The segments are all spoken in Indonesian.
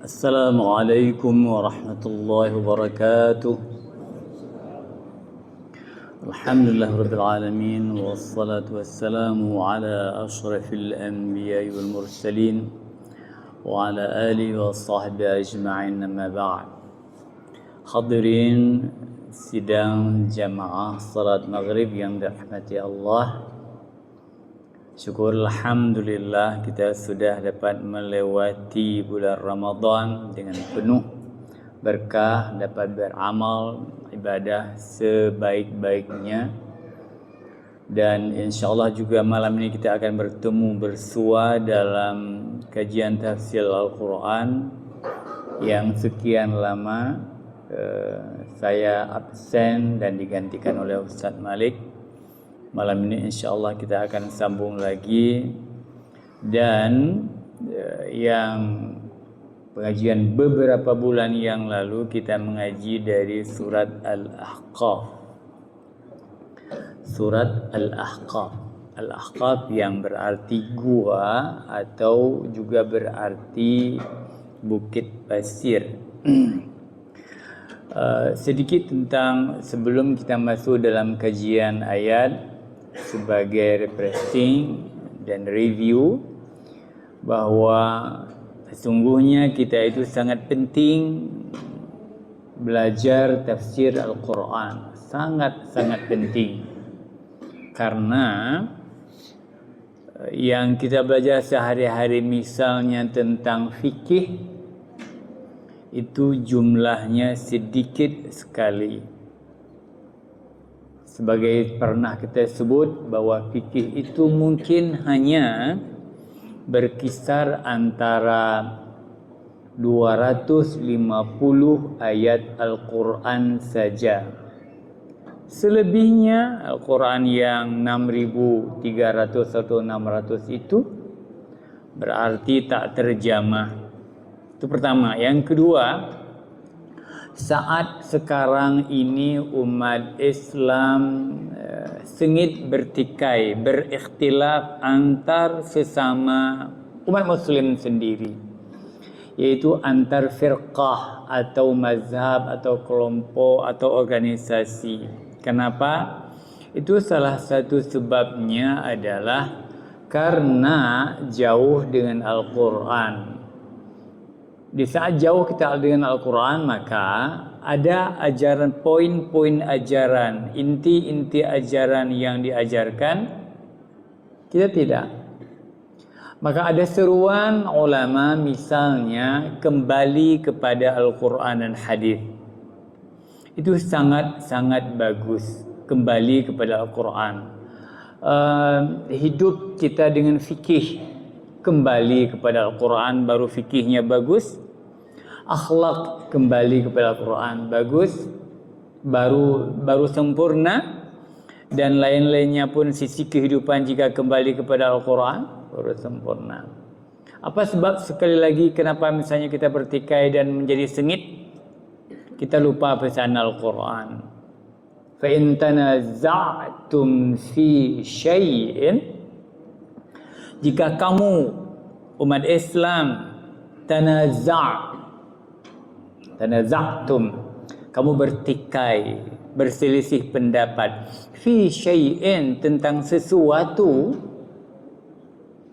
Assalamualaikum warahmatullahi wabarakatuh. Alhamdulillah rabbil alamin wassalatu wassalamu ala asyrafil anbiya'i wal mursalin wa ala alihi wa sahbihi ajma'in, amma ba'd. Hadirin sidang jamaah salat maghrib yang dirahmati Allah, syukur alhamdulillah kita sudah dapat melewati bulan Ramadan dengan penuh berkah, dapat beramal ibadah sebaik-baiknya, dan insyaallah juga malam ini kita akan bertemu bersua dalam kajian tafsir Al-Quran yang sekian lama saya absen dan digantikan oleh Ustaz Malik. Malam ini insyaAllah kita akan sambung lagi, dan yang pengajian beberapa bulan yang lalu kita mengaji dari surat Al-Ahqaf. Surat Al-Ahqaf. Al-Ahqaf yang berarti gua atau juga berarti bukit pasir. Sedikit tentang sebelum kita masuk dalam kajian ayat, sebagai refreshing dan review, bahwa sesungguhnya kita itu sangat penting belajar tafsir Al-Quran, sangat-sangat penting, karena yang kita belajar sehari-hari misalnya tentang fikih itu jumlahnya sedikit sekali. Sebagai pernah kita sebut bahwa fikih itu mungkin hanya berkisar antara 250 ayat Al-Quran saja. Selebihnya Al-Quran yang 6.300 atau 600 itu berarti tak terjamah. Itu pertama. Yang kedua, saat sekarang ini umat Islam sengit bertikai, berikhtilaf antar sesama umat muslim sendiri, yaitu antar firqah atau mazhab atau kelompok atau organisasi. Kenapa? Itu salah satu sebabnya adalah karena jauh dengan Al-Quran. Di saat jauh kita dengan Al-Quran, maka ada ajaran, poin-poin ajaran, inti-inti ajaran yang diajarkan, kita tidak. Maka ada seruan ulama misalnya kembali kepada Al-Quran dan hadis. Itu sangat-sangat bagus, kembali kepada Al-Quran. Hidup kita dengan fikih, kembali kepada Al-Quran, baru fikihnya bagus. Akhlak, kembali kepada Al-Quran, bagus, baru sempurna. Dan lain-lainnya pun sisi kehidupan jika kembali kepada Al-Quran, baru sempurna. Apa sebab sekali lagi kenapa misalnya kita bertikai dan menjadi sengit? Kita lupa pesan Al-Quran. Fa in tanaza'tum fi syai'in, jika kamu umat Islam tanaza'tum, kamu bertikai, berselisih pendapat, fi syai'in, tentang sesuatu,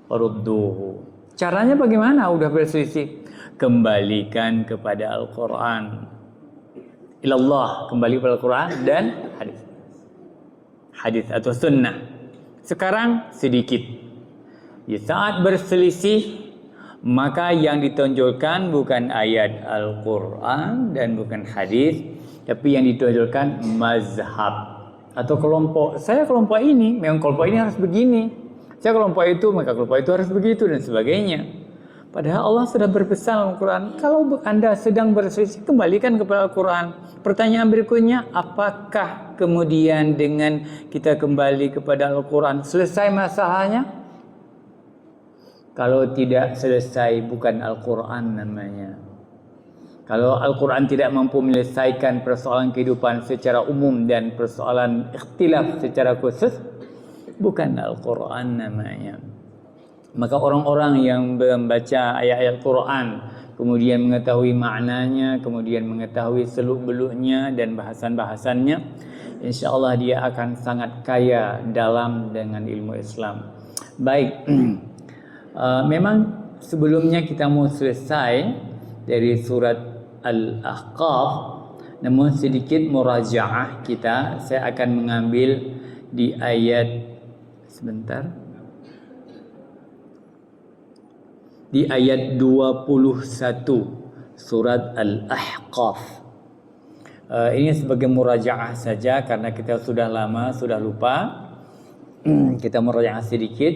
farudduhu. Caranya bagaimana? Udah berselisih, kembalikan kepada Al-Quran, ilallah, kembali kepada Al-Quran dan hadis atau sunnah. Sekarang sedikit, di saat berselisih, maka yang ditonjolkan bukan ayat Al-Quran dan bukan hadis, tapi yang ditonjolkan mazhab atau kelompok. Saya kelompok ini, memang kelompok ini harus begini. Saya kelompok itu, maka kelompok itu harus begitu, dan sebagainya. Padahal Allah sudah berpesan Al-Quran, kalau Anda sedang berselisih, kembalikan kepada Al-Quran. Pertanyaan berikutnya, apakah kemudian dengan kita kembali kepada Al-Quran selesai masalahnya? Kalau tidak selesai, bukan Al-Quran namanya. Kalau Al-Quran tidak mampu menyelesaikan persoalan kehidupan secara umum dan persoalan ikhtilaf secara khusus, bukan Al-Quran namanya. Maka orang-orang yang membaca ayat-ayat Quran, kemudian mengetahui maknanya, kemudian mengetahui seluk-beluknya dan bahasan-bahasannya, insya-Allah dia akan sangat kaya dalam dengan ilmu Islam. Baik, memang sebelumnya kita mau selesai dari surat Al-Ahqaf, namun sedikit murajaah kita. Saya akan mengambil di ayat di ayat 21 surat Al-Ahqaf. Ini sebagai murajaah saja karena kita sudah lama sudah lupa. Kita murajaah sedikit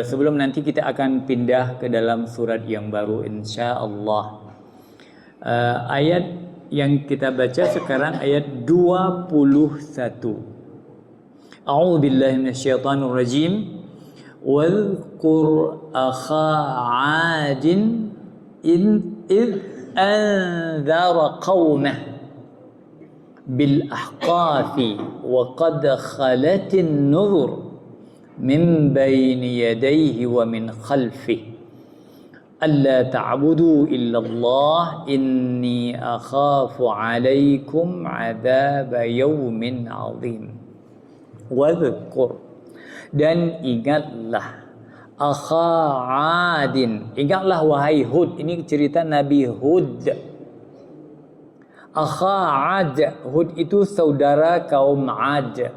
sebelum nanti kita akan pindah ke dalam surat yang baru insyaallah. Ayat yang kita baca sekarang ayat 21. A'udzu billahi minasyaitonir rajim. Wadhkur akha 'adin id anzara qaumah bil ahqafi wa qad khalatin nuzur min bayni yadayhi wa min khalfihi alla ta'budu illa Allah inni akhafu 'alaikum 'adzaba yaumin 'adzim. Wadhkur, dan ingatlah, akha 'adin, ingatlah wahai Hud. Ini cerita Nabi Hud. Akha 'ad, Hud itu saudara kaum 'Ad.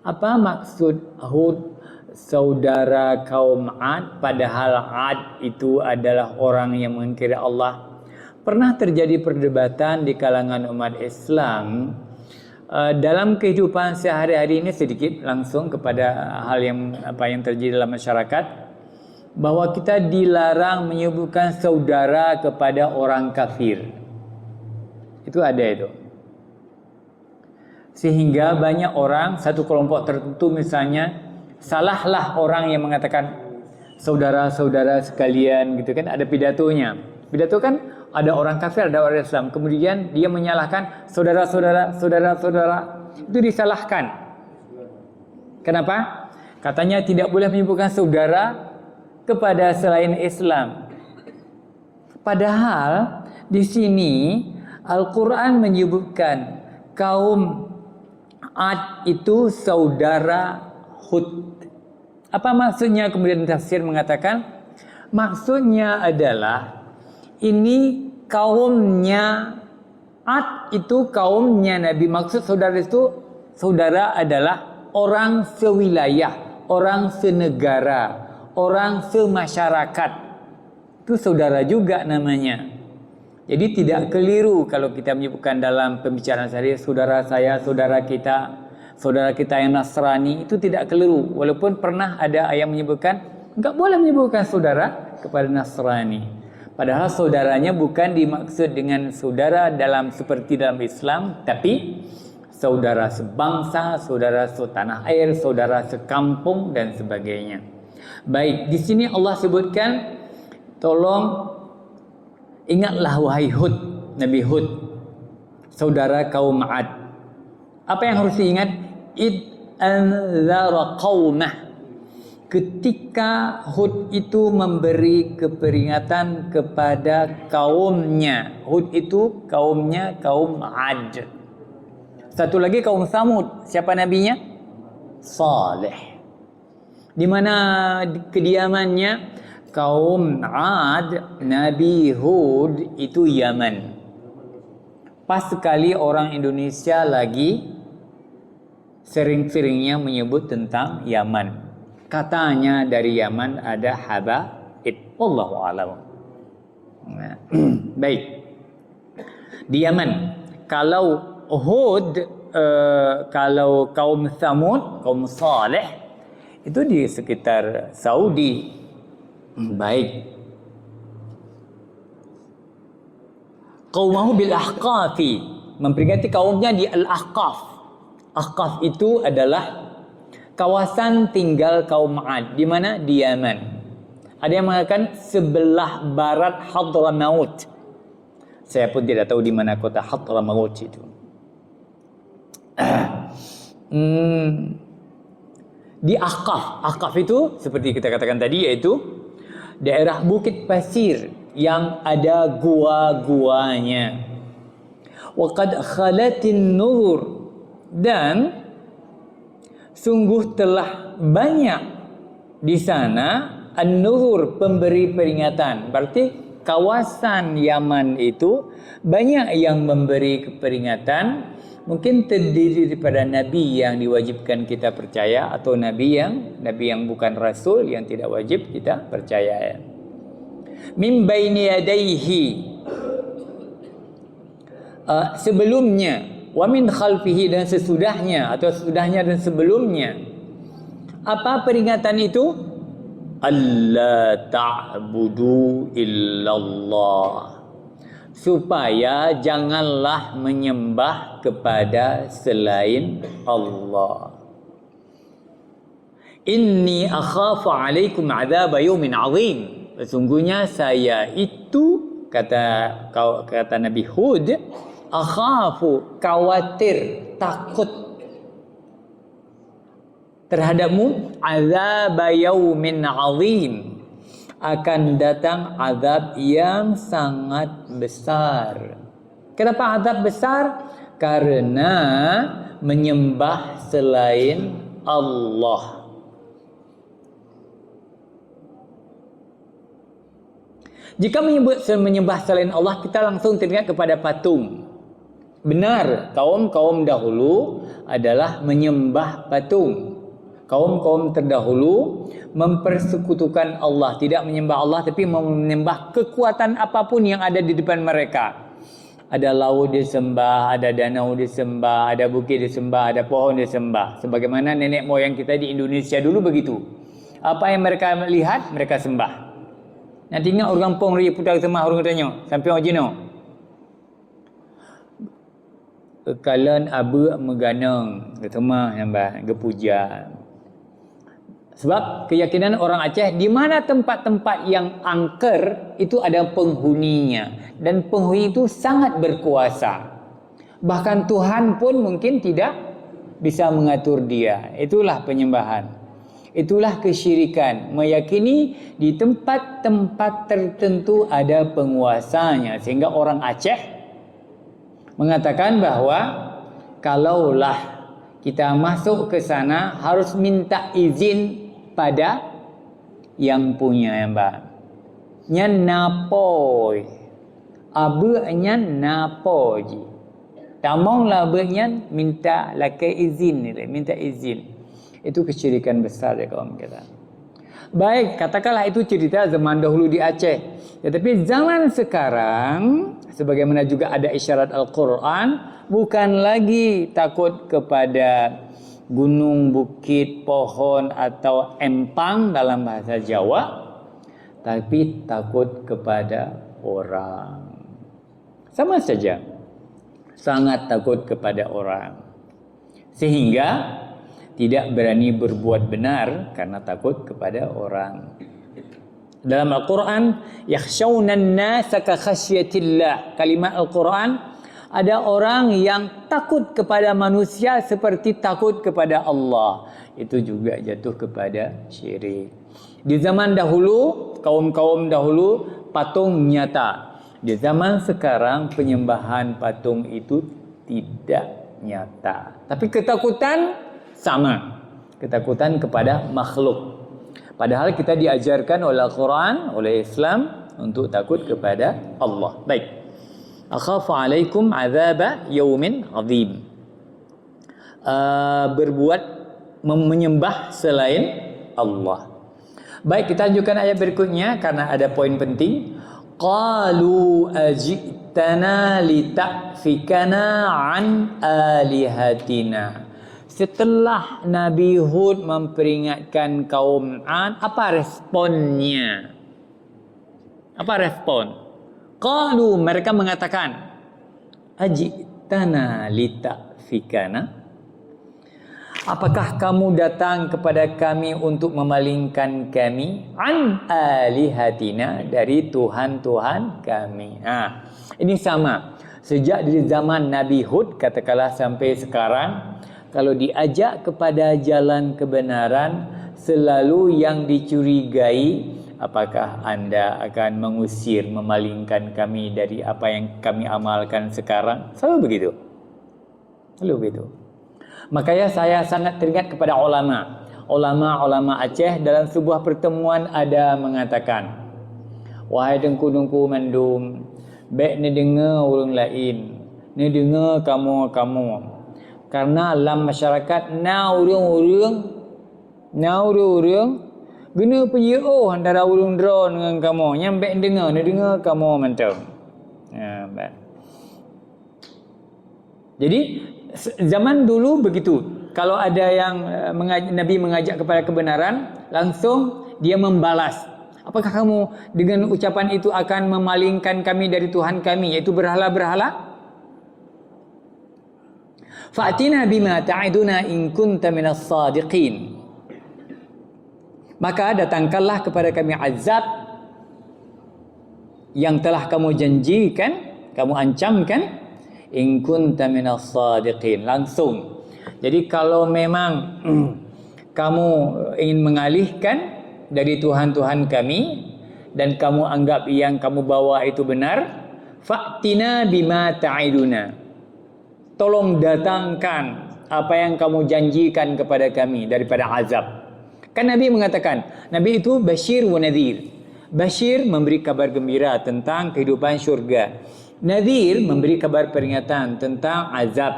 Apa maksud Hud saudara kaum 'Ad padahal 'Ad itu adalah orang yang mengingkari Allah? Pernah terjadi perdebatan di kalangan umat Islam dalam kehidupan sehari-hari ini, sedikit langsung kepada hal yang terjadi dalam masyarakat, bahwa kita dilarang menyebutkan saudara kepada orang kafir. Itu ada itu. Sehingga banyak orang, satu kelompok tertentu misalnya, salahlah orang yang mengatakan saudara-saudara sekalian gitu kan, ada pidatonya. Pidato kan ada orang kafir, ada orang Islam. Kemudian dia menyalahkan saudara-saudara. Itu disalahkan. Kenapa? Katanya tidak boleh menyebutkan saudara kepada selain Islam. Padahal di sini Al-Quran menyebutkan kaum 'Ad itu saudara Hud. Apa maksudnya? Kemudian tafsir mengatakan maksudnya adalah ini kaumnya 'Ad itu kaumnya Nabi. Maksud saudara itu, saudara adalah orang sewilayah, orang senegara, orang semasyarakat. Itu saudara juga namanya. Jadi tidak keliru kalau kita menyebutkan dalam pembicaraan sehari saudara saya, saudara kita yang Nasrani, itu tidak keliru. Walaupun pernah ada ayat menyebutkan enggak boleh menyebutkan saudara kepada Nasrani. Padahal saudaranya bukan dimaksud dengan saudara seperti dalam Islam, tapi saudara sebangsa, saudara setanah air, saudara sekampung dan sebagainya. Baik, di sini Allah sebutkan, tolong ingatlah wahai Hud, Nabi Hud, saudara kaum 'Ad. Apa yang harus diingat? Id anzara qaumah. Ketika Hud itu memberi keperingatan kepada kaumnya. Hud itu kaumnya kaum 'Ad. Satu lagi kaum Samud. Siapa nabinya? Saleh. Di mana kediamannya? Kaum 'Ad, Nabi Hud itu Yaman. Pas sekali orang Indonesia lagi sering-seringnya menyebut tentang Yaman. Katanya dari Yaman ada Habaib. Wallahu a'lam. Baik. Di Yaman. Kalau Hud, kalau kaum Samud, kaum Saleh, itu di sekitar Saudi. Baik. Qaumahu bil ahqafi, memperingati kaumnya di Al-Ahqaf. Ahqaf itu adalah kawasan tinggal kaum 'Ad. Di mana? Di Yaman. Ada yang mengatakan sebelah barat Hadramaut. Saya pun tidak tahu di mana kota Hadramaut itu. di Ahqaf. Ahqaf itu seperti kita katakan tadi, yaitu daerah bukit pasir yang ada gua-guanya. Wa qad khalatin nur, dan sungguh telah banyak di sana an-nuzur, pemberi peringatan. Berarti kawasan Yaman itu banyak yang memberi peringatan. Mungkin terdiri daripada nabi yang diwajibkan kita percaya, atau nabi yang bukan rasul yang tidak wajib kita percaya. Min baini yadayhi, sebelumnya, wa min khalfihi, dan sesudahnya, atau sesudahnya dan sebelumnya. Apa peringatan itu? Alla ta'budu illallah, supaya janganlah menyembah kepada selain Allah. Inni akhafu alaikum azab yaumin azim, sesungguhnya saya itu, kata Nabi Hud, akhafu, khawatir, takut terhadapmu, azab yaumin azim, akan datang azab yang sangat besar. Kenapa azab besar? Karena menyembah selain Allah. Jika menyembah selain Allah, kita langsung teringat kepada patung. Benar, kaum-kaum dahulu adalah menyembah patung. Kaum-kaum terdahulu mempersekutukan Allah, tidak menyembah Allah tapi menyembah kekuatan apapun yang ada di depan mereka. Ada laut disembah, ada danau disembah, ada bukit disembah, ada pohon disembah. Sebagaimana nenek moyang kita di Indonesia dulu begitu. Apa yang mereka lihat, mereka sembah. Nanti ingat orang Pong ri putar sembah orang tanya sampai orang Cina. Kekalan abu meganang sembah nambah gepuja. Sebab keyakinan orang Aceh, di mana tempat-tempat yang angker itu ada penghuninya, dan penghuni itu sangat berkuasa. Bahkan Tuhan pun mungkin tidak bisa mengatur dia. Itulah penyembahan. Itulah kesyirikan, meyakini di tempat-tempat tertentu ada penguasanya, sehingga orang Aceh mengatakan bahwa kalaulah kita masuk ke sana harus minta izin pada yang punya, ya mbak. Nyan napoi, abu nyan napoi. Tamong lah nyan minta laki izin ni, minta izin. Itu kesyirikan besar ya kaum kita. Baik, katakanlah itu cerita zaman dahulu di Aceh. Tetapi zaman sekarang, sebagaimana juga ada isyarat Al-Quran, bukan lagi takut kepada gunung, bukit, pohon atau empang dalam bahasa Jawa, tapi takut kepada orang. Sama saja, sangat takut kepada orang, sehingga tidak berani berbuat benar karena takut kepada orang. Dalam Al-Quran, yakhshawnan nasa ka khasyatillah. Kalimat Al-Quran, ada orang yang takut kepada manusia seperti takut kepada Allah. Itu juga jatuh kepada syirik. Di zaman dahulu, kaum-kaum dahulu, patung nyata. Di zaman sekarang, penyembahan patung itu tidak nyata. Tapi ketakutan sama. Ketakutan kepada makhluk. Padahal kita diajarkan oleh Al-Quran, oleh Islam, untuk takut kepada Allah. Baik. Akhafu alaikum azaba yaumin azim. Berbuat menyembah selain Allah. Baik, kita lanjutkan ayat berikutnya karena ada poin penting. Qalu ajitana lita'fikana an alihatina. Setelah Nabi Hud memperingatkan kaum Ad, apa responnya? Apa respon? Qalu, mereka mengatakan, ajitana lita'fikana, apakah kamu datang kepada kami untuk memalingkan kami an alihatina, dari Tuhan-Tuhan kami. Ini sama. Sejak dari zaman Nabi Hud, katakanlah sampai sekarang, kalau diajak kepada jalan kebenaran, selalu yang dicurigai, apakah Anda akan mengusir, memalingkan kami dari apa yang kami amalkan sekarang? Selalu begitu. Selalu begitu. Makanya saya sangat teringat kepada ulama Aceh. Dalam sebuah pertemuan ada mengatakan, wahai dengku-dengku mandum, baik ni dengar orang lain, ni dengar kamu. Karena dalam masyarakat na orang-orang guna pergi antara orang dera dengan kamu. Yang baik dengar, ni dengar kamu mantap. Baik. Jadi zaman dulu begitu. Kalau ada yang Nabi mengajak kepada kebenaran, langsung dia membalas. Apakah kamu dengan ucapan itu akan memalingkan kami dari Tuhan kami, yaitu berhala-berhala? Fa'tina bima ta'iduna in kunta minas sadiqin. Maka datangkanlah kepada kami azab yang telah kamu janjikan, kamu ancamkan, in kunta minas sadiqin. Langsung. Jadi kalau memang kamu ingin mengalihkan dari Tuhan-Tuhan kami dan kamu anggap yang kamu bawa itu benar, fa'tina bima ta'iduna. Tolong datangkan apa yang kamu janjikan kepada kami daripada azab. Kan Nabi mengatakan, Nabi itu Bashir wa Nadhir. Bashir memberi kabar gembira tentang kehidupan syurga. Nadhir memberi kabar peringatan tentang azab.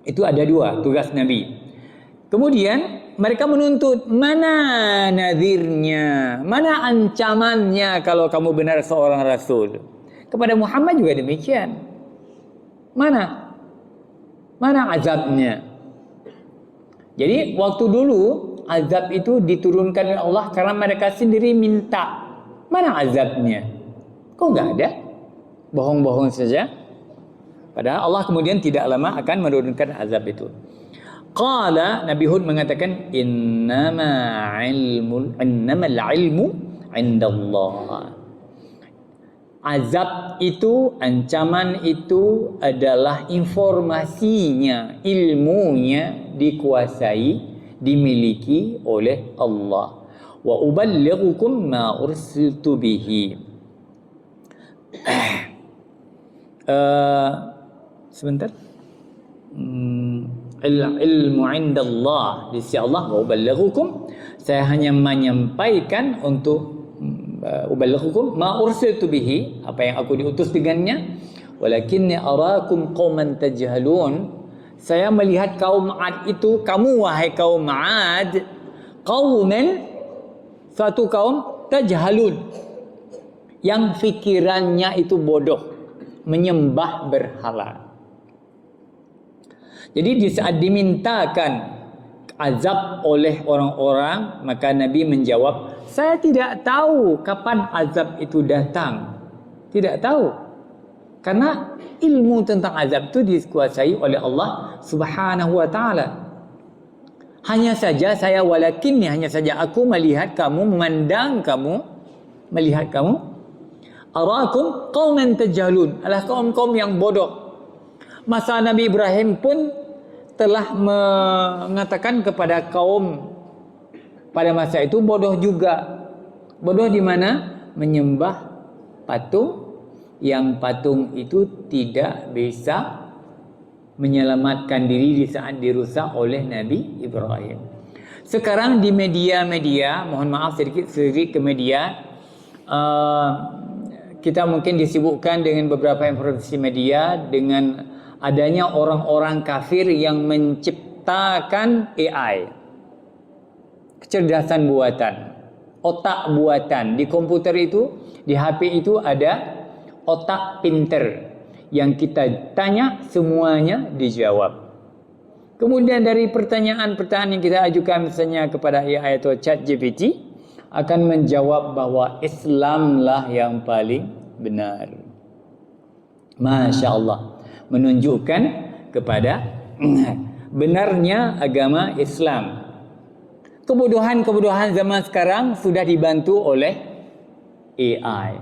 Itu ada dua tugas Nabi. Kemudian mereka menuntut, mana nadhirnya, mana ancamannya kalau kamu benar seorang Rasul. Kepada Muhammad juga demikian. Mana azabnya? Jadi waktu dulu azab itu diturunkan oleh Allah karena mereka sendiri minta. Mana azabnya? Kok enggak ada? Bohong-bohong saja. Padahal Allah kemudian tidak lama akan menurunkan azab itu. Qala, Nabi Hud mengatakan, innamal ilmu indallah. Azab itu, ancaman itu adalah informasinya, ilmunya dikuasai, dimiliki oleh Allah. Wa uballighukum ma ursiltu bihi. Sebentar. Ilmu indallah, di sisi Allah. Wa uballighukum, saya hanya menyampaikan untuk uballighukum ma ursiltu bihi, apa yang aku diutus dengannya. Walakinni arakum qauman tajhalun, saya melihat kaum Ad itu, kamu wahai kaum Ad, qauman, satu kaum, tajhalun, yang fikirannya itu bodoh, menyembah berhala. Jadi di saat dimintakan azab oleh orang-orang, maka Nabi menjawab, saya tidak tahu kapan azab itu datang. Tidak tahu. Karena ilmu tentang azab itu dikuasai oleh Allah Subhanahu wa taala. Hanya saja saya hanya saja aku melihat kamu, memandang kamu, melihat kamu. Arakum qauman tajhalun, adalah kaum-kaum yang bodoh. Masa Nabi Ibrahim pun telah mengatakan kepada kaum pada masa itu bodoh juga. Bodoh di mana? Menyembah patung, yang patung itu tidak bisa menyelamatkan diri di saat dirusak oleh Nabi Ibrahim. Sekarang di media-media, mohon maaf sedikit ke media, kita mungkin disibukkan dengan beberapa informasi media dengan adanya orang-orang kafir yang menciptakan AI, kecerdasan buatan, otak buatan. Di komputer itu, di HP itu ada otak pinter yang kita tanya semuanya dijawab. Kemudian dari pertanyaan-pertanyaan yang kita ajukan misalnya kepada AI atau ChatGPT, akan menjawab bahwa Islamlah yang paling benar. Masya Allah, menunjukkan kepada benarnya agama Islam. Kebodohan-kebodohan zaman sekarang sudah dibantu oleh AI,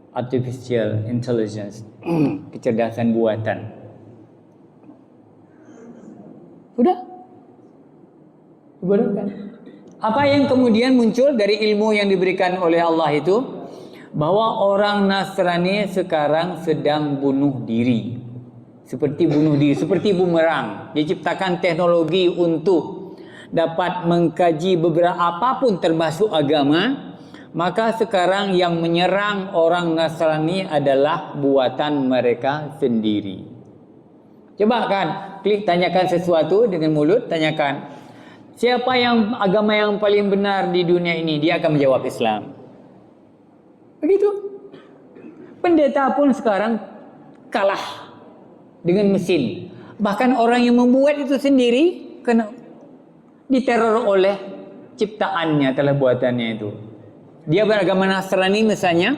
Artificial Intelligence, kecerdasan buatan. Sudah. Dibodohkan. Apa yang kemudian muncul dari ilmu yang diberikan oleh Allah itu? Bahwa orang Nasrani sekarang sedang bunuh diri. Seperti bunuh diri, seperti bumerang. Diciptakan teknologi untuk dapat mengkaji beberapa apapun termasuk agama. Maka sekarang yang menyerang orang Nasrani adalah buatan mereka sendiri. Coba kan, klik tanyakan sesuatu dengan mulut, tanyakan. Siapa yang agama yang paling benar di dunia ini? Dia akan menjawab Islam. Begitu. Pendeta pun sekarang kalah dengan mesin. Bahkan orang yang membuat itu sendiri kena diteror oleh ciptaannya, telah buatannya itu. Dia beragama Nasrani misalnya,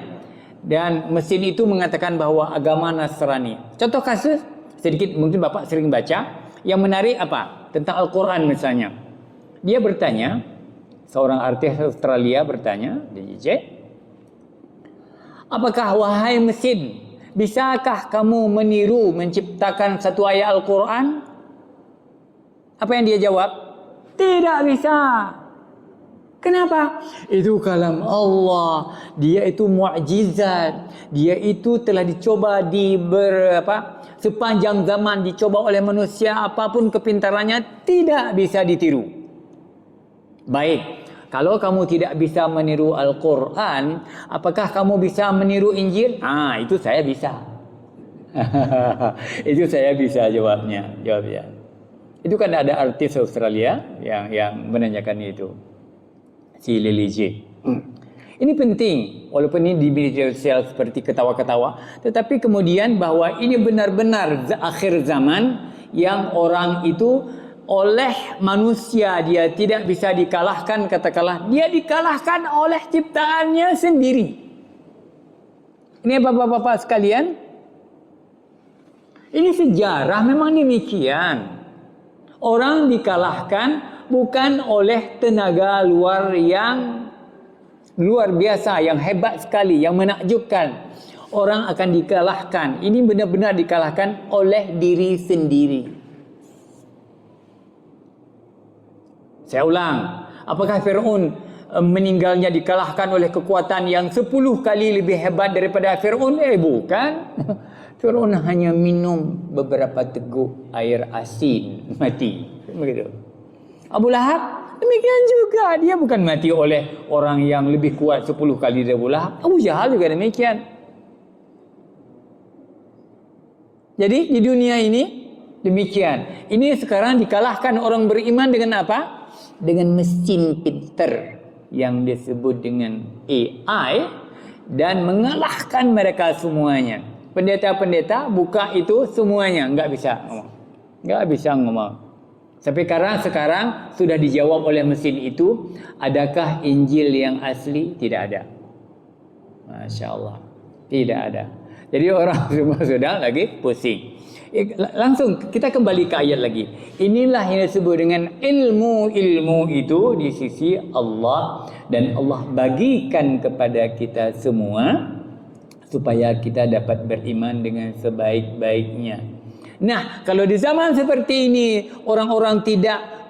dan mesin itu mengatakan bahwa agama Nasrani. Contoh kasus sedikit, mungkin Bapak sering baca. Yang menarik apa? Tentang Al-Quran misalnya. Dia bertanya, seorang artis Australia bertanya, DJ, apakah wahai mesin, bisakah kamu meniru menciptakan satu ayat Al-Quran? Apa yang dia jawab? Tidak bisa. Kenapa? Itu kalam Allah. Dia itu mukjizat. Dia itu telah dicoba sepanjang zaman dicoba oleh manusia, apapun kepintarannya tidak bisa ditiru. Baik. Kalau kamu tidak bisa meniru Al-Quran, apakah kamu bisa meniru Injil? Itu saya bisa. Itu saya bisa jawabnya. Itu kan ada artis Australia yang menanyakan itu. Si Lily J. Ini penting, walaupun ini di media sosial seperti ketawa-ketawa, tetapi kemudian bahwa ini benar-benar akhir zaman yang orang itu oleh manusia dia tidak bisa dikalahkan, katakanlah dia dikalahkan oleh ciptaannya sendiri. Ini bapak-bapak sekalian, ini sejarah memang demikian. Orang dikalahkan bukan oleh tenaga luar yang luar biasa, yang hebat sekali, yang menakjubkan. Orang akan dikalahkan. Ini benar-benar dikalahkan oleh diri sendiri. Saya ulang, apakah Fir'aun meninggalnya dikalahkan oleh kekuatan yang 10 kali lebih hebat daripada Fir'aun? Bukan. Fir'aun hanya minum beberapa teguk air asin, mati. Begitu. Abu Lahab demikian juga, dia bukan mati oleh orang yang lebih kuat 10 kali dari Abu Lahab. Abu Jahal juga demikian. Jadi di dunia ini demikian. Ini sekarang dikalahkan orang beriman dengan apa? Dengan mesin pintar yang disebut dengan AI, dan mengalahkan mereka semuanya. Pendeta-pendeta buka itu semuanya, nggak bisa ngomong. Sampai sekarang sudah dijawab oleh mesin itu. Adakah Injil yang asli? Tidak ada. Masya Allah, tidak ada. Jadi orang semua sudah lagi pusing. Langsung kita kembali ke ayat lagi. Inilah yang disebut dengan ilmu itu di sisi Allah, dan Allah bagikan kepada kita semua supaya kita dapat beriman dengan sebaik-baiknya. Nah, kalau di zaman seperti ini orang-orang tidak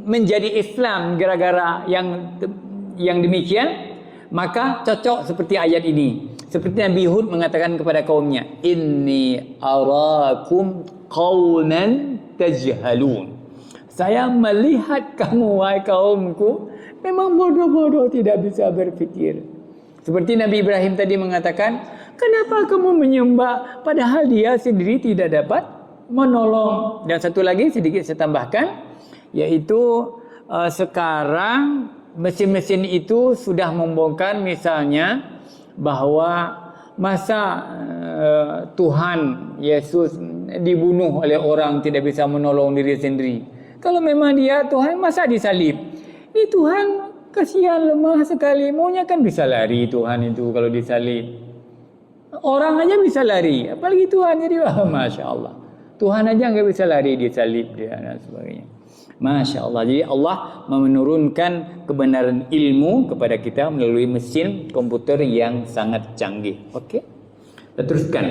menjadi Islam gara-gara yang demikian, maka cocok seperti ayat ini. Seperti Nabi Hud mengatakan kepada kaumnya, inni arakum qauman tajhalun. Saya melihat kamu, wahai kaumku, memang bodoh-bodoh, tidak bisa berfikir. Seperti Nabi Ibrahim tadi mengatakan, kenapa kamu menyembah padahal dia sendiri tidak dapat menolong. Dan satu lagi sedikit saya tambahkan, yaitu sekarang mesin-mesin itu sudah membongkar misalnya bahwa masa Tuhan Yesus dibunuh oleh orang tidak bisa menolong diri sendiri. Kalau memang dia Tuhan, masa disalib? Ini Tuhan kasihan, lemah sekali, maunya kan bisa lari Tuhan itu kalau disalib. Orang aja bisa lari, apalagi Tuhan. Jadi Masya Allah, Tuhan aja nggak bisa lari disalib dia dan sebagainya. Masya Allah. Jadi Allah menurunkan kebenaran ilmu kepada kita melalui mesin komputer yang sangat canggih. Oke, kita teruskan.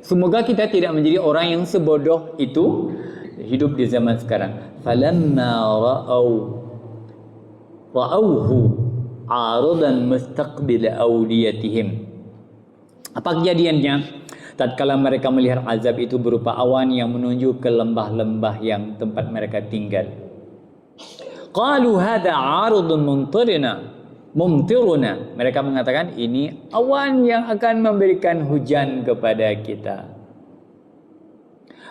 Semoga kita tidak menjadi orang yang sebodoh itu hidup di zaman sekarang. Falamma ra'auhu 'aradan mustaqbil awliyatihim. Apa kejadiannya? Tatkala mereka melihat azab itu berupa awan yang menuju ke lembah-lembah yang tempat mereka tinggal. Qalu hadza 'aradun mumtiruna. Mereka mengatakan ini awan yang akan memberikan hujan kepada kita.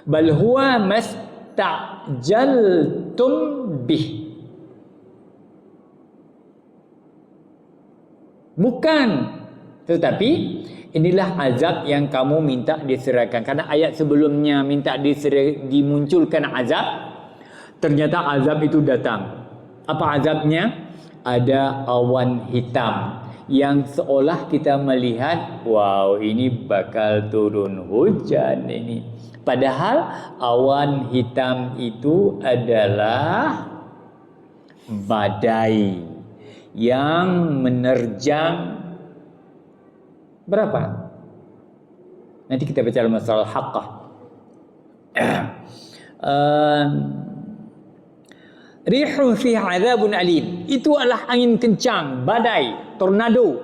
Bal huwa mastajaltum bih. Bukan, tetapi inilah azab yang kamu minta diserahkan. Karena ayat sebelumnya minta dimunculkan azab, ternyata azab itu datang. Apa azabnya? Ada awan hitam yang seolah kita melihat, wow, ini bakal turun hujan ini. Padahal awan hitam itu adalah badai yang menerjang berapa? Nanti kita bicara masalah haqqah. Rihun fiha azabun alim. Itu adalah angin kencang, badai, tornado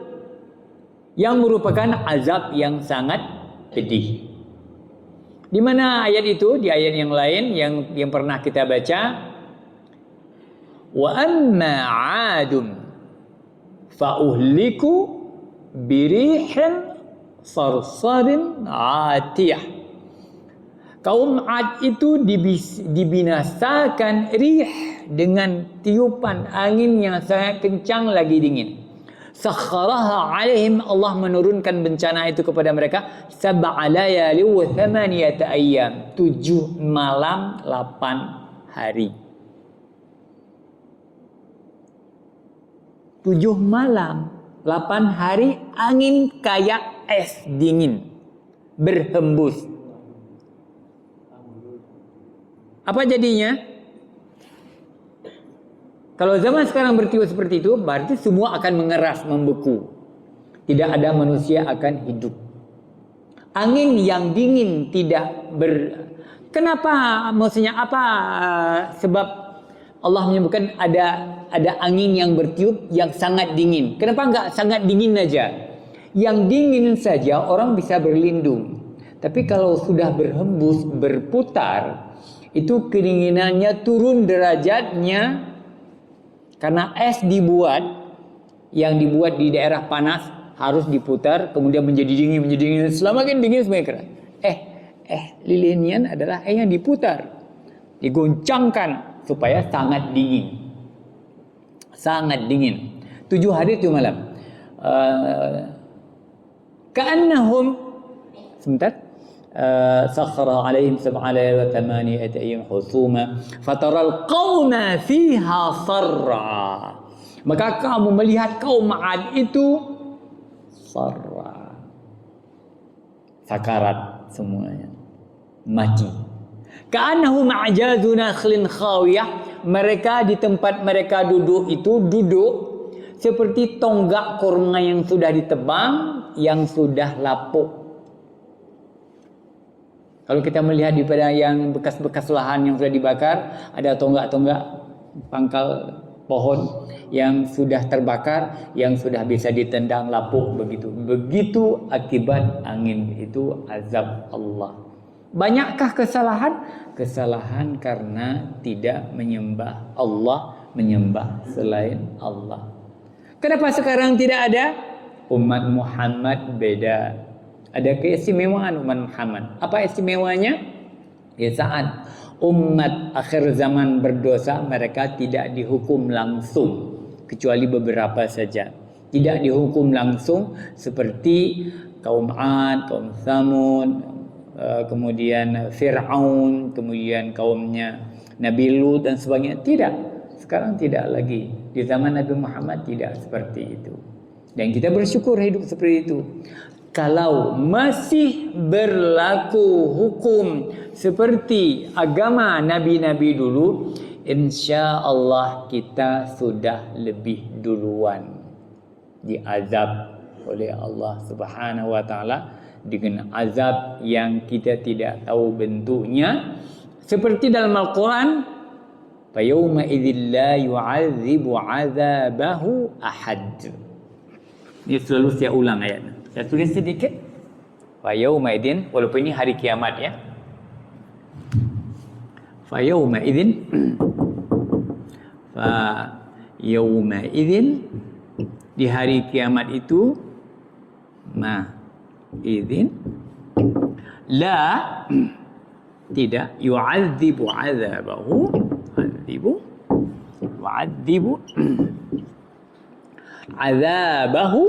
yang merupakan azab yang sangat pedih. Di mana ayat itu? Di ayat yang lain yang pernah kita baca. Wa amma 'adun fa uhliku birihin sarsarin 'atiyah. Kaum 'Ad itu dibinasakan rih dengan tiupan angin yang sangat kencang lagi dingin. Sakharaha 'alaihim, Allah menurunkan bencana itu kepada mereka. Sab'a layali wa thamaniyata ayyam, 7 malam 8 hari. 7 malam 8 hari angin kayak es dingin berhembus. Apa jadinya? Kalau zaman sekarang bertiup seperti itu, berarti semua akan mengeras, membeku. Tidak ada manusia akan hidup. Angin yang dingin tidak Kenapa? Maksudnya apa sebab Allah menyebutkan ada angin yang bertiup yang sangat dingin? Kenapa enggak sangat dingin aja? Yang dingin saja orang bisa berlindung. Tapi kalau sudah berhembus, berputar, itu kedinginannya turun derajatnya. Karena es yang dibuat di daerah panas harus diputar, kemudian menjadi dingin. Semakin dingin semakin keras. Lilinian adalah yang diputar, digoncangkan supaya sangat dingin. 7 hari 7 malam. Ka'annahum sakhara alaihim sab'a layalin wa thamaniyata ayyam husuma fataral qauma fiha sarra. Maka kamu melihat kaum 'Ad itu sarra, sakarat semuanya, mati. Ka'annahum a'jazu nakhlin khawiyah. Mereka di tempat mereka duduk itu seperti tonggak kurma yang sudah ditebang, yang sudah lapuk. Kalau kita melihat daripada yang bekas-bekas lahan yang sudah dibakar, ada tonggak-tonggak pangkal pohon yang sudah terbakar, yang sudah bisa ditendang lapuk begitu. Begitu akibat angin itu azab Allah. Banyakkah kesalahan? Kesalahan karena tidak menyembah Allah, menyembah selain Allah. Kenapa sekarang tidak ada? Umat Muhammad beda. Ada keistimewaan umat Muhammad. Apa istimewanya? Ya, saat umat akhir zaman berdosa, mereka tidak dihukum langsung, kecuali beberapa saja. Tidak dihukum langsung seperti kaum 'Ad, kaum Tsamud, kemudian Fir'aun, kemudian kaumnya Nabi Lut dan sebagainya. Tidak. Sekarang tidak lagi. Di zaman Nabi Muhammad tidak seperti itu. Dan kita bersyukur hidup seperti itu. Kalau masih berlaku hukum seperti agama nabi-nabi dulu, insya Allah kita sudah lebih duluan diazab oleh Allah Subhanahu wa taala dengan azab yang kita tidak tahu bentuknya, Seperti dalam Al-Quran, fayawma idzin la yu'adzibu 'adzabahu ahad. Ini selalu saya ulang ayatnya. Saya tulis sedikit. Fayawma idzin, walaupun ini hari kiamat ya. Fayawma idzin Yawma idzin, di hari kiamat itu, idzin la, tidak, yu'adzibu 'adzabahu, yu'adzibu 'adzabahu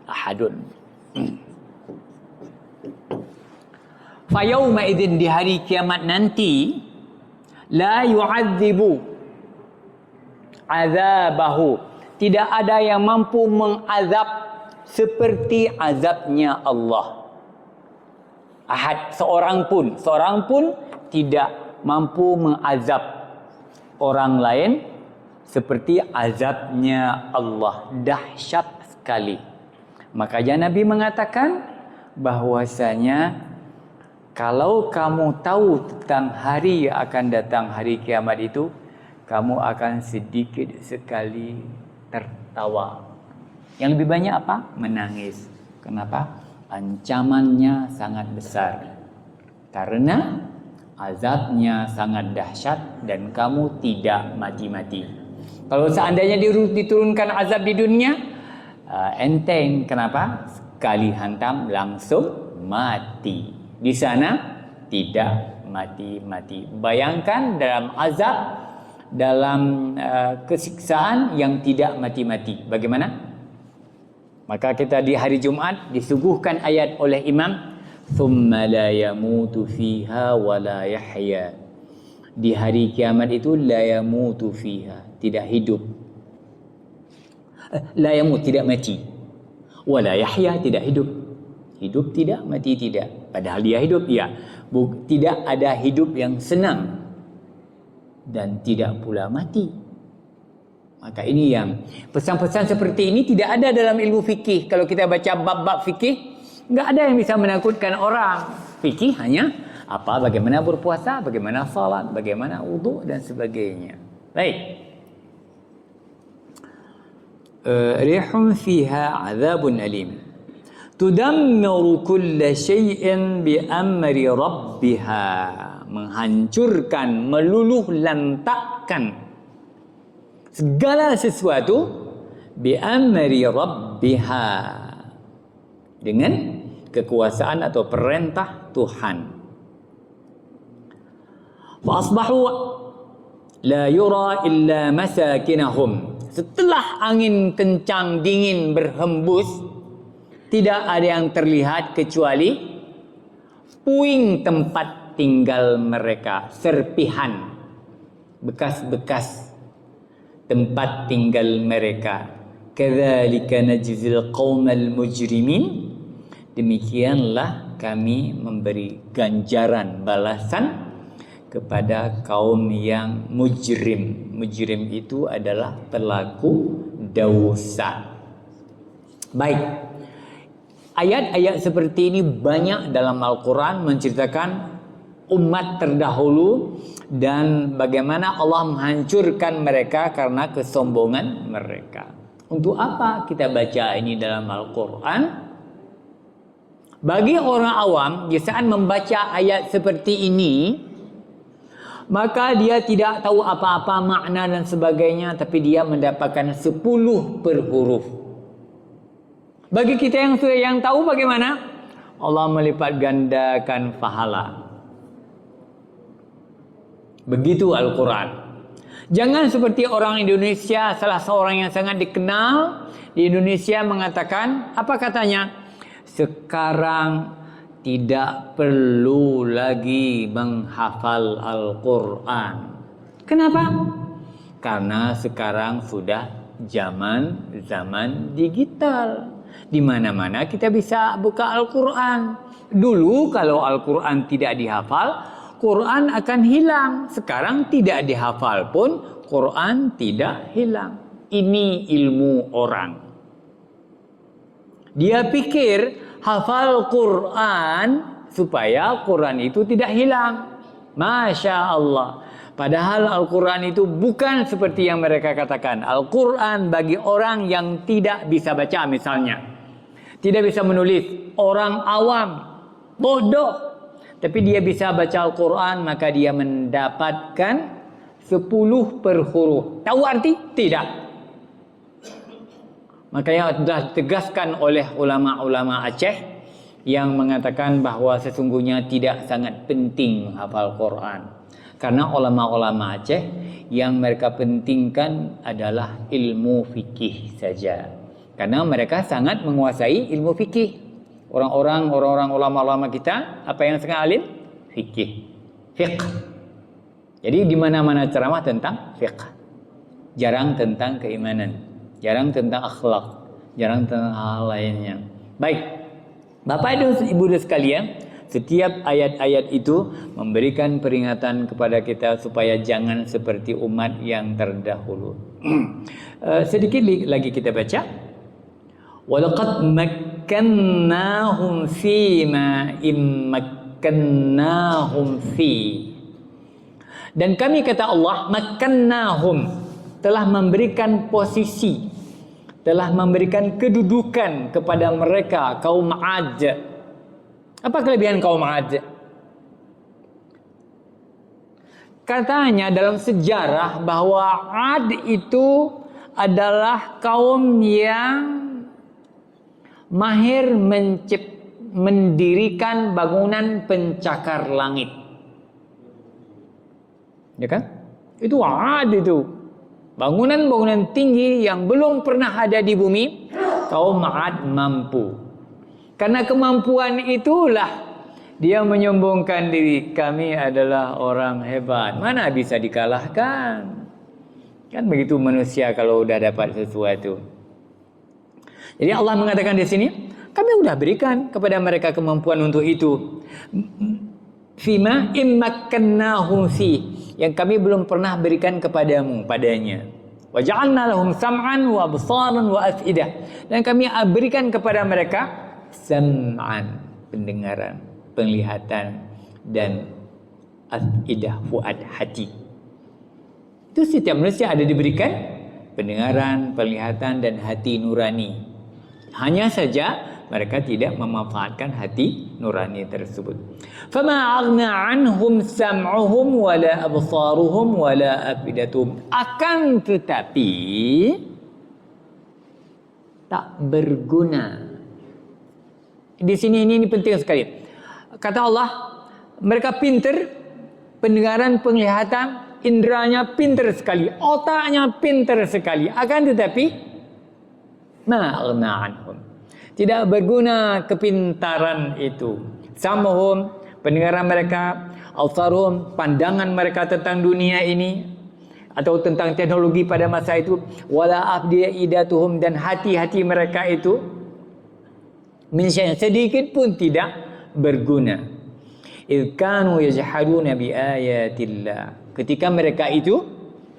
ahadun. Fayawma idzin, di hari kiamat nanti, la yu'adzibu 'adzabahu, tidak ada yang mampu mengazab seperti azabnya Allah. Ahad, seorang pun tidak mampu mengazab orang lain seperti azabnya Allah. Dahsyat sekali. Makanya Nabi mengatakan bahwasanya kalau kamu tahu tentang hari yang akan datang, hari kiamat itu, kamu akan sedikit sekali tertawa. Yang lebih banyak apa? Menangis. Kenapa? Ancamannya sangat besar. Karena azabnya sangat dahsyat dan kamu tidak mati-mati. Kalau seandainya diturunkan azab di dunia, enteng. Kenapa? Sekali hantam langsung mati. Di sana tidak mati-mati. Bayangkan dalam azab, dalam kesiksaan yang tidak mati-mati. Bagaimana? Maka kita di hari Jumat disuguhkan ayat oleh imam, thumma la yamutu fiha wa la yahya. Di hari kiamat itu la yamutu fiha, tidak hidup. La yamut, tidak mati. Wa la yahya, tidak hidup. Hidup tidak, mati tidak. Padahal dia hidup, ya. Tidak ada hidup yang senang dan tidak pula mati. Maka ini yang pesan-pesan seperti ini tidak ada dalam ilmu fikih. Kalau kita baca bab-bab fikih, enggak ada yang bisa menakutkan orang. Fikih hanya apa, bagaimana berpuasa, bagaimana salat, bagaimana wudu dan sebagainya. Baik. Rihum fiha 'adzabun alim. Tudammiru kulla syai'in bi amri rabbiha. Menghancurkan, meluluh lantakkan segala sesuatu bi amri rabbiha, dengan kekuasaan atau perintah Tuhan. Fa asbahu la yura illa masakinahum. Setelah angin kencang dingin berhembus, tidak ada yang terlihat kecuali puing tempat tinggal mereka, serpihan, bekas-bekas tempat tinggal mereka. Kadzalika najzil qaumal mujrimin. Demikianlah kami memberi ganjaran, balasan kepada kaum yang mujrim. Mujrim itu adalah pelaku dosa. Baik. Ayat-ayat seperti ini banyak dalam Al-Quran menceritakan umat terdahulu dan bagaimana Allah menghancurkan mereka karena kesombongan mereka. Untuk apa kita baca ini dalam Al-Quran? Bagi orang awam, di saat membaca ayat seperti ini, maka dia tidak tahu apa-apa makna dan sebagainya, tapi dia mendapatkan 10 per huruf. Bagi kita yang tahu bagaimana? Allah melipat gandakan pahala. Begitu Al-Quran. Jangan seperti orang Indonesia, salah seorang yang sangat dikenal di Indonesia mengatakan, apa katanya? Sekarang tidak perlu lagi menghafal Al-Quran. Kenapa? Karena sekarang sudah zaman digital. Di mana-mana kita bisa buka Al-Quran. Dulu kalau Al-Quran tidak dihafal, Quran akan hilang. Sekarang tidak dihafal pun Quran tidak hilang. Ini ilmu orang. Dia pikir hafal Quran supaya Quran itu tidak hilang. Masya Allah. Padahal Al-Quran itu bukan seperti yang mereka katakan. Al-Quran bagi orang yang tidak bisa baca misalnya, tidak bisa menulis, orang awam, bodoh, tapi dia bisa baca Al-Quran, maka dia mendapatkan 10 per huruf. Tahu arti? Tidak. Makanya sudah ditegaskan oleh ulama-ulama Aceh yang mengatakan bahwa sesungguhnya tidak sangat penting menghafal Quran. Karena ulama-ulama Aceh yang mereka pentingkan adalah ilmu fikih saja. Karena mereka sangat menguasai ilmu fikih. Orang-orang ulama-ulama kita apa yang sangat alim? Fikih. Fiqh. Jadi di mana-mana ceramah tentang fiqh. Jarang tentang keimanan, jarang tentang akhlak, jarang tentang hal lainnya. Baik. Bapak Ibu sekalian, setiap ayat-ayat itu memberikan peringatan kepada kita supaya jangan seperti umat yang terdahulu. Sedikit lagi kita baca. Walaqad makkannahum fima immakkannahum fi. Dan kami kata Allah, makkannahum, telah memberikan posisi, telah memberikan kedudukan kepada mereka kaum 'Ad. Apa kelebihan kaum 'Ad? Katanya dalam sejarah bahwa 'Ad itu adalah kaum yang mahir mendirikan bangunan pencakar langit. Ya kan? Itu 'Ad itu. Bangunan-bangunan tinggi yang belum pernah ada di bumi, kaum 'Ad mampu. Karena kemampuan itulah dia menyombongkan diri, kami adalah orang hebat. Mana bisa dikalahkan? Kan begitu manusia kalau udah dapat sesuatu. Jadi Allah mengatakan di sini, kami sudah berikan kepada mereka kemampuan untuk itu. Fima immakkannahum fi, yang kami belum pernah berikan kepadamu padanya. Wa ja'alna lahum sam'an wa absaran wa af'idah, dan kami berikan kepada mereka sam'an, pendengaran, penglihatan, dan afidah, fuad, hati. Itu setiap manusia ada diberikan pendengaran, penglihatan, dan hati nurani. Hanya saja mereka tidak memanfaatkan hati nurani tersebut. Fama aghna anhum sam'uhum wala absaruhum wala afidatuhum. Akan tetapi tak berguna. Di sini ini penting sekali. Kata Allah, mereka pintar, pendengaran, penglihatan, indranya pintar sekali, otaknya pintar sekali. Akan tetapi ma'aghna anhum, tidak berguna kepintaran itu. Sam'uhum, pendengaran mereka, absaruhum, pandangan mereka tentang dunia ini atau tentang teknologi pada masa itu, wala afidatuhum, dan hati-hati mereka itu min syai'in, sedikit pun tidak berguna. Idh kanu yajhaduna bi ayatillah, ketika mereka itu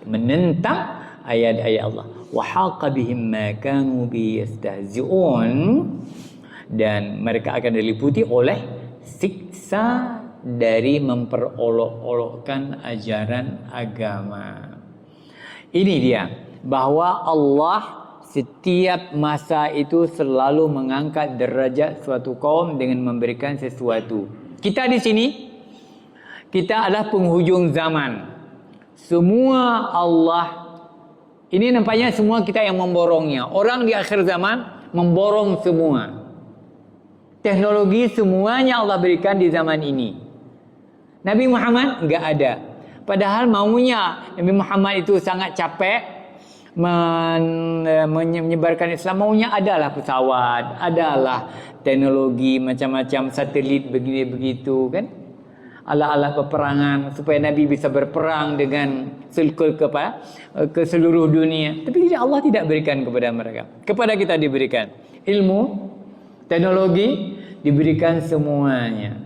menentang ayat-ayat Allah. Wa haqa bihim ma kanu bi yastahzi'un, dan mereka akan diliputi oleh siksa dari memperolok-olokkan ajaran agama. Ini dia, bahwa Allah setiap masa itu selalu mengangkat derajat suatu kaum dengan memberikan sesuatu. Kita di sini, kita adalah penghujung zaman. Semua Allah, ini nampaknya semua kita yang memborongnya. Orang di akhir zaman memborong semua. Teknologi semuanya Allah berikan di zaman ini. Nabi Muhammad enggak ada. Padahal maunya Nabi Muhammad itu sangat capek menyebarkan Islam. Maunya adalah pesawat, adalah teknologi macam-macam, satelit begini begitu kan, alat-alat peperangan supaya Nabi bisa berperang dengan ke seluruh dunia. Tapi Allah tidak berikan kepada mereka. Kepada kita diberikan ilmu, teknologi, diberikan semuanya.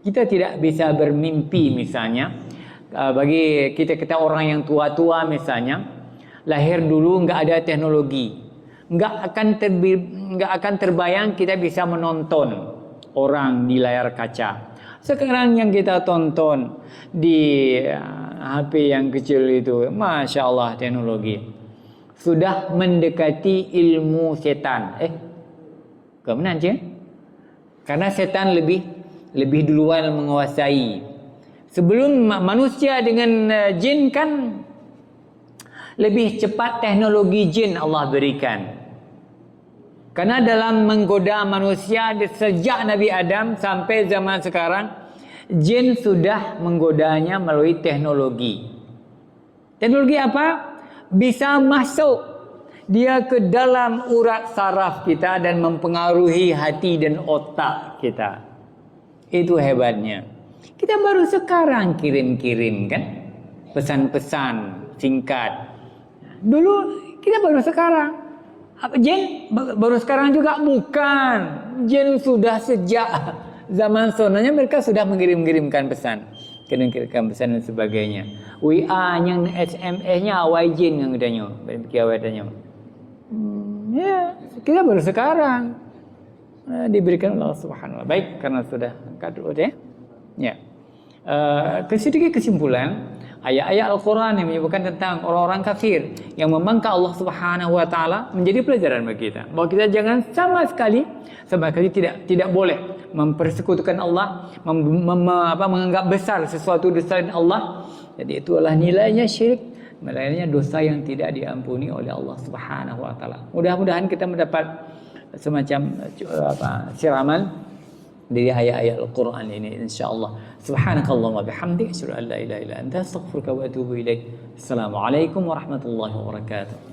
Kita tidak bisa bermimpi misalnya, bagi kita orang yang tua-tua misalnya, lahir dulu nggak ada teknologi, nggak akan terbayang kita bisa menonton orang di layar kaca. Sekarang yang kita tonton di HP yang kecil itu, Masya Allah teknologi sudah mendekati ilmu setan. Kebenaran je? Karena setan lebih duluan menguasai. Sebelum manusia dengan jin kan lebih cepat teknologi jin Allah berikan. Karena dalam menggoda manusia sejak Nabi Adam sampai zaman sekarang, jin sudah menggodanya melalui teknologi. Teknologi apa? Bisa masuk dia ke dalam urat saraf kita dan mempengaruhi hati dan otak kita. Itu hebatnya. Kita baru sekarang kirim-kirim kan pesan-pesan singkat. Dulu kita baru sekarang. Jin baru sekarang juga bukan. Jin sudah sejak zaman sonanya mereka sudah mengirim-kirimkan pesan, kirim-kirimkan pesan dan sebagainya. WA yang SMS-nya awal jin yang adanya, adanya. Ya, kita baru sekarang diberikan oleh Allah Subhanahu wa. Baik, karena sudah kadut ya. Ya. Sedikit kesimpulan, ayat-ayat Al-Quran yang menyebutkan tentang orang-orang kafir yang membangkang Allah Subhanahu wa taala menjadi pelajaran bagi kita. Bahwa kita jangan sama sekali tidak boleh mempersekutukan Allah, menganggap besar sesuatu selain Allah. Jadi itulah nilainya syirik, nilainya dosa yang tidak diampuni oleh Allah Subhanahu wa taala. Mudah-mudahan kita mendapat semacam siraman dari ayat-ayat Al-Quran ini insyaallah. Subhanakallahumma bihamdik asyhadu an la ilaha illa anta astaghfiruka wa atubu ilaik. Assalamualaikum warahmatullahi wabarakatuh.